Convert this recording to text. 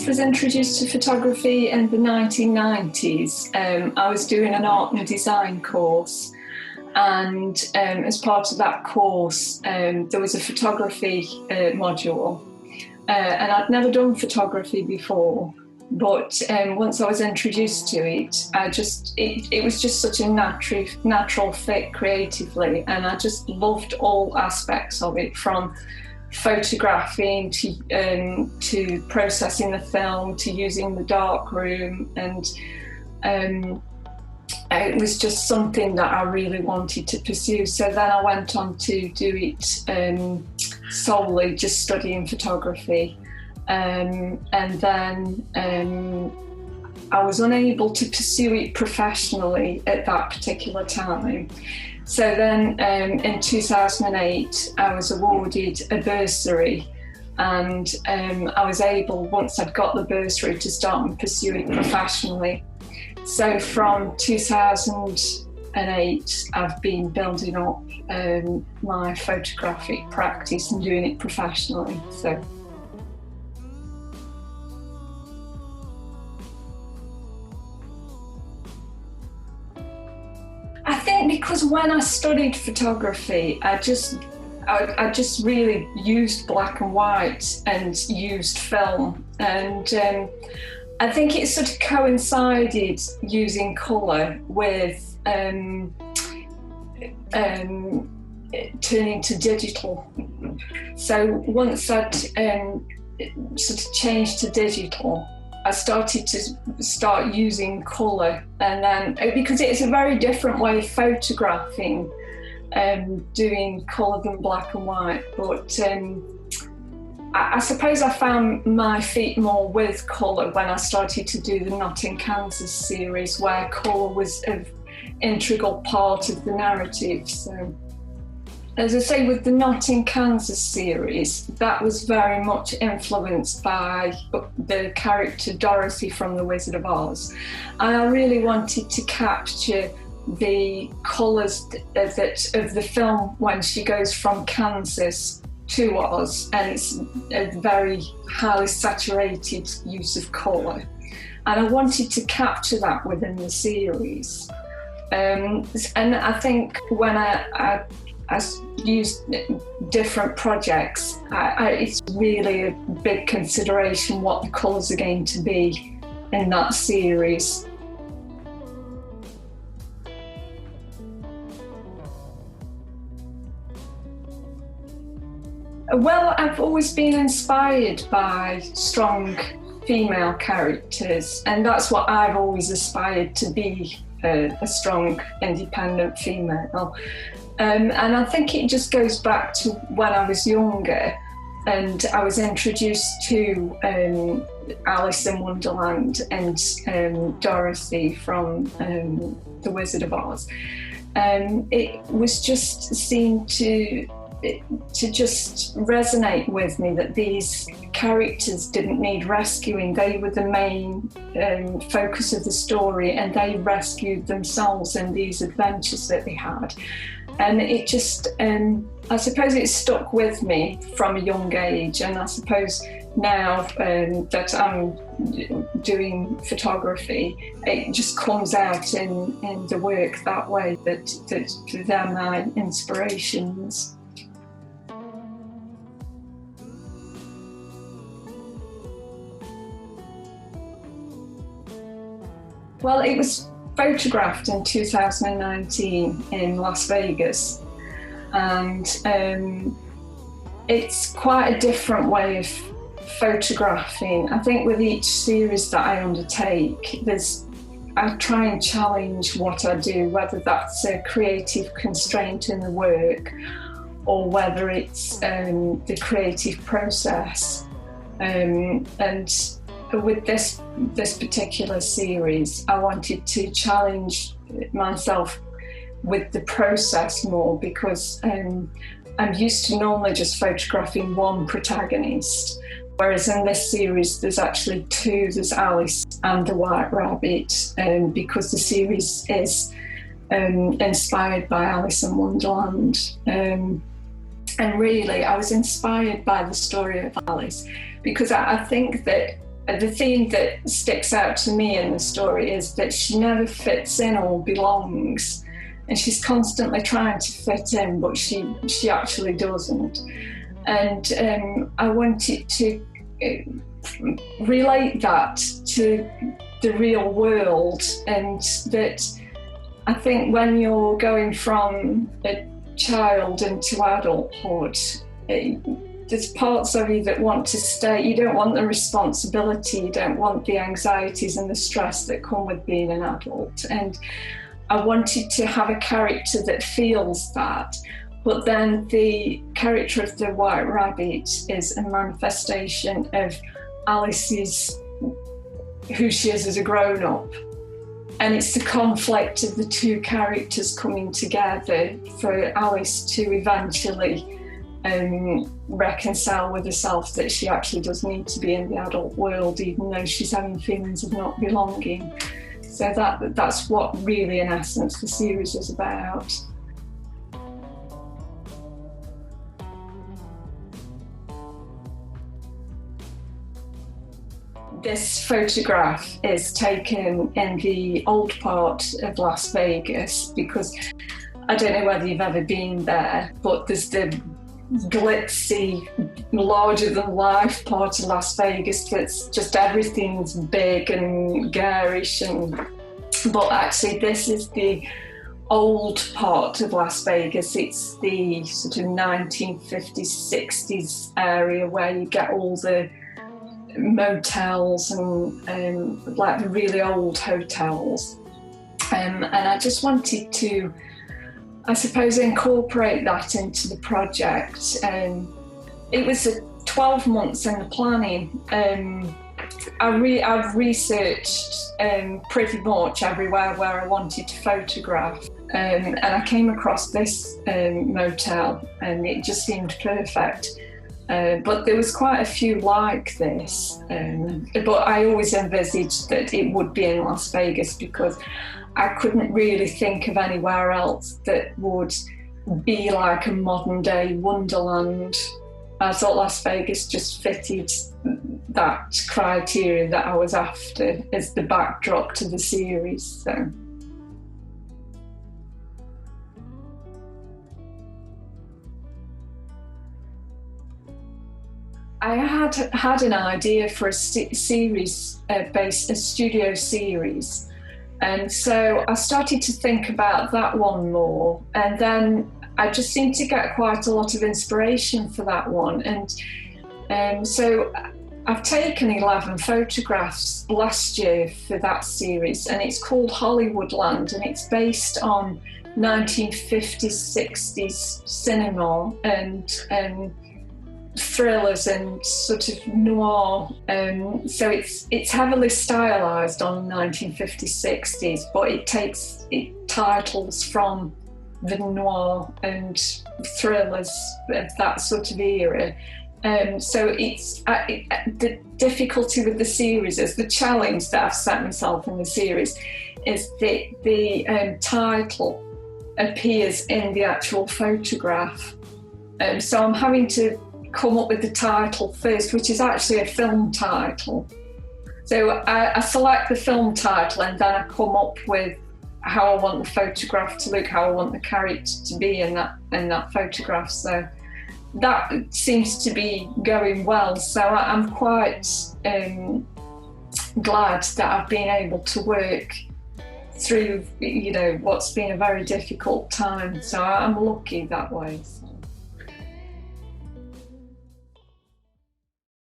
first was introduced to photography in the 1990s. I was doing an art and design course, and as part of that course there was a photography module, and I'd never done photography before, but once I was introduced to it, it was just such a natural fit creatively, and I just loved all aspects of it, from photographing to processing the film to using the darkroom, and it was just something that I really wanted to pursue. So then I went on to do it solely, just studying photography, and then I was unable to pursue it professionally at that particular time. So then in 2008, I was awarded a bursary, and I was able, once I'd got the bursary, to start and pursue it professionally. So from 2008, I've been building up my photographic practice and doing it professionally. So. I think because when I studied photography, I just really used black and white and used film, and I think it sort of coincided using colour with turning to digital. So once I'd sort of changed to digital, I started to using colour, and then because it's a very different way of photographing, doing colour than black and white. But I suppose I found my feet more with colour when I started to do the Not in Kansas series, where colour was an integral part of the narrative. So, as I say, with the Not in Kansas series, that was very much influenced by the character Dorothy from The Wizard of Oz. And I really wanted to capture the colours of the film when she goes from Kansas to Oz, and it's a very highly saturated use of colour. And I wanted to capture that within the series. And I think when I used different projects, it's really a big consideration what the colours are going to be in that series. Well, I've always been inspired by strong female characters, and that's what I've always aspired to be, a strong, independent female. And I think it just goes back to when I was younger and I was introduced to Alice in Wonderland and Dorothy from The Wizard of Oz. It was just seemed to just resonate with me that these characters didn't need rescuing. They were the main focus of the story, and they rescued themselves in these adventures that they had. And it just, I suppose it stuck with me from a young age, and I suppose now that I'm doing photography, it just comes out in the work that way, that they're my inspirations. Well, it was photographed in 2019 in Las Vegas, and it's quite a different way of photographing. I think with each series that I undertake, I try and challenge what I do, whether that's a creative constraint in the work or whether it's the creative process. And with this particular series, I wanted to challenge myself with the process more, because I'm used to normally just photographing one protagonist, whereas in this series there's actually two. There's Alice and the White Rabbit, because the series is inspired by Alice in Wonderland. And really I was inspired by the story of Alice, because I think that the theme that sticks out to me in the story is that she never fits in or belongs, and she's constantly trying to fit in, but she actually doesn't. And I wanted to relate that to the real world, and that I think when you're going from a child into adulthood, there's parts of you that want to stay. You don't want the responsibility, you don't want the anxieties and the stress that come with being an adult. And I wanted to have a character that feels that. But then the character of the White Rabbit is a manifestation of Alice's, who she is as a grown-up. And it's the conflict of the two characters coming together for Alice to eventually reconcile with herself that she actually does need to be in the adult world, even though she's having feelings of not belonging. So that's what really, in essence, the series is about. This photograph is taken in the old part of Las Vegas, because I don't know whether you've ever been there, but there's the glitzy, larger-than-life part of Las Vegas that's just everything's big and garish. But actually, this is the old part of Las Vegas. It's the sort of 1950s, 60s area where you get all the motels and like the really old hotels, and I just wanted to, I suppose, incorporate that into the project. It was 12 months in the planning. I've researched pretty much everywhere where I wanted to photograph, and I came across this motel, and it just seemed perfect. But there was quite a few like this, but I always envisaged that it would be in Las Vegas, because I couldn't really think of anywhere else that would be like a modern day wonderland. I thought Las Vegas just fitted that criteria that I was after as the backdrop to the series. So. I had an idea for a series, a studio series, and so I started to think about that one more, and then I just seemed to get quite a lot of inspiration for that one, and so I've taken 11 photographs last year for that series, and it's called Hollywoodland, and it's based on 1950s, 60s cinema and thrillers and sort of noir. So it's heavily stylized on 1950s, 60s, but it titles from the noir and thrillers of that sort of era. So it's the difficulty with the series is the challenge that I've set myself in the series is that the title appears in the actual photograph. So I'm having to come up with the title first, which is actually a film title. So I select the film title, and then I come up with how I want the photograph to look, how I want the character to be in that photograph. So that seems to be going well. So I'm quite glad that I've been able to work through, what's been a very difficult time. So I'm lucky that way.